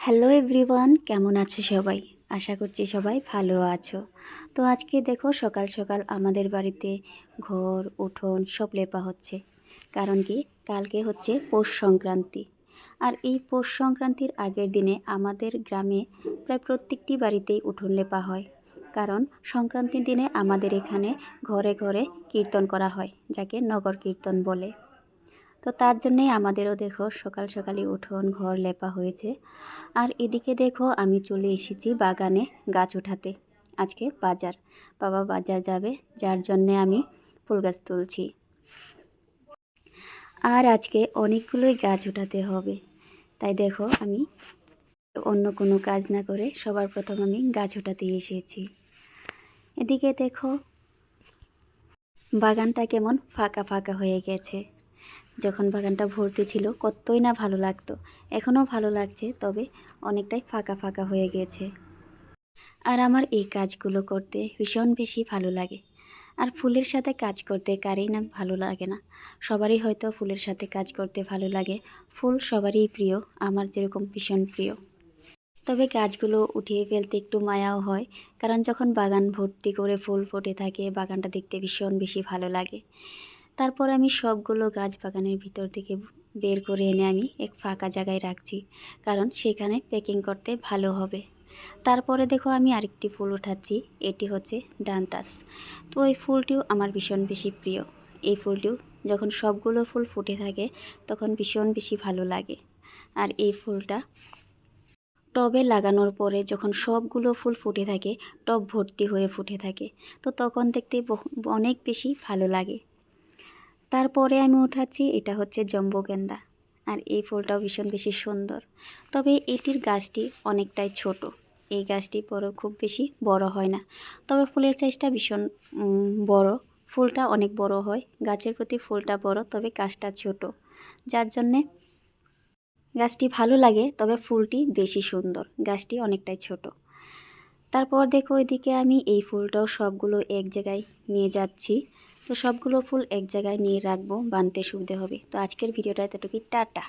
Hello everyone, কেমন আছো সবাই? আশা করছি সবাই ভালো আছো। তো আজকে দেখো সকাল সকাল আমাদের বাড়িতে ঘর উঠোন সব লেপা হচ্ছে। কারণ কি, কালকে হচ্ছে পৌষ সংক্রান্তি। আর এই পৌষ সংক্রান্তির আগের দিনে আমাদের গ্রামে প্রায় প্রত্যেকটি বাড়িতেই উঠোন লেপা হয়। কারণ সংক্রান্তির দিনে আমাদের এখানে ঘরে ঘরে কীর্তন করা হয়, যাকে নগর কীর্তন বলে। তো তার জন্যেই আমাদেরও দেখো সকাল সকালই উঠোন ঘর লেপা হয়েছে। আর এদিকে দেখো আমি চলে এসেছি বাগানে গাছ উঠাতে। আজকে বাজার, বাবা বাজার যাবে, যার জন্যে আমি ফুল গাছ তুলছি। আর আজকে অনেকগুলোই গাছ উঠাতে হবে, তাই দেখো আমি অন্য কোনো কাজ না করে সবার প্রথম আমি গাছ উঠাতে এসেছি। এদিকে দেখো বাগানটা কেমন ফাঁকা ফাঁকা হয়ে গেছে। যখন বাগানটা ভর্তি ছিল কতই না ভালো লাগতো, এখনও ভালো লাগছে, তবে অনেকটাই ফাঁকা ফাঁকা হয়ে গেছে। আর আমার এই কাজগুলো করতে ভীষণ বেশি ভালো লাগে। আর ফুলের সাথে কাজ করতে কারই না ভালো লাগে না। সবারই হয়তো ফুলের সাথে কাজ করতে ভালো লাগে। ফুল সবারই প্রিয়, আমার যেরকম ভীষণ প্রিয়। তবে গাছগুলো উঠিয়ে ফেলতে একটু মায়াও হয়, কারণ যখন বাগান ভর্তি করে ফুল ফুটে থাকে বাগানটা দেখতে ভীষণ বেশি ভালো লাগে। তারপর আমি সবগুলো গাছ বাগানের ভিতর থেকে বের করে এনে আমি এক ফাঁকা জায়গায় রাখছি, কারণ সেখানে প্যাকিং করতে ভালো হবে। তারপরে দেখো আমি আরেকটি ফুল উঠাচ্ছি, এটি হচ্ছে ডান্টাস। তো এই ফুলটিও আমার ভীষণ বেশি প্রিয়। এই ফুলটিও যখন সবগুলো ফুল ফুটে থাকে তখন ভীষণ বেশি ভালো লাগে। আর এই ফুলটা টবে লাগানোর পরে যখন সবগুলো ফুল ফুটে থাকে, টব ভর্তি হয়ে ফুটে থাকে, তো তখন দেখতে অনেক বেশি ভালো লাগে। তারপরে আমি উঠাচ্ছি, এটা হচ্ছে জম্বো গেন্দা। আর এই ফুলটাও ভীষণ বেশি সুন্দর, তবে এটির গাছটি অনেকটাই ছোট। এই গাছটি খুব বেশি বড় হয় না, তবে ফুলের সাইজটা ভীষণ বড়। ফুলটা অনেক বড় হয়, গাছের প্রতি ফুলটা বড়, তবে গাছটা ছোট, যার জন্যে গাছটি ভালো লাগে, তবে ফুলটি বেশি সুন্দর, গাছটি অনেকটাই ছোট। তারপর দেখো এদিকে আমি এই ফুলটাও সবগুলো এক জায়গায় নিয়ে যাচ্ছি। তো সবগুলো ফুল এক জায়গায় নিয়ে রাখবো, বানতে সুবিধা হবে। তো আজকের ভিডিওটা এতটুকুই, টাটা।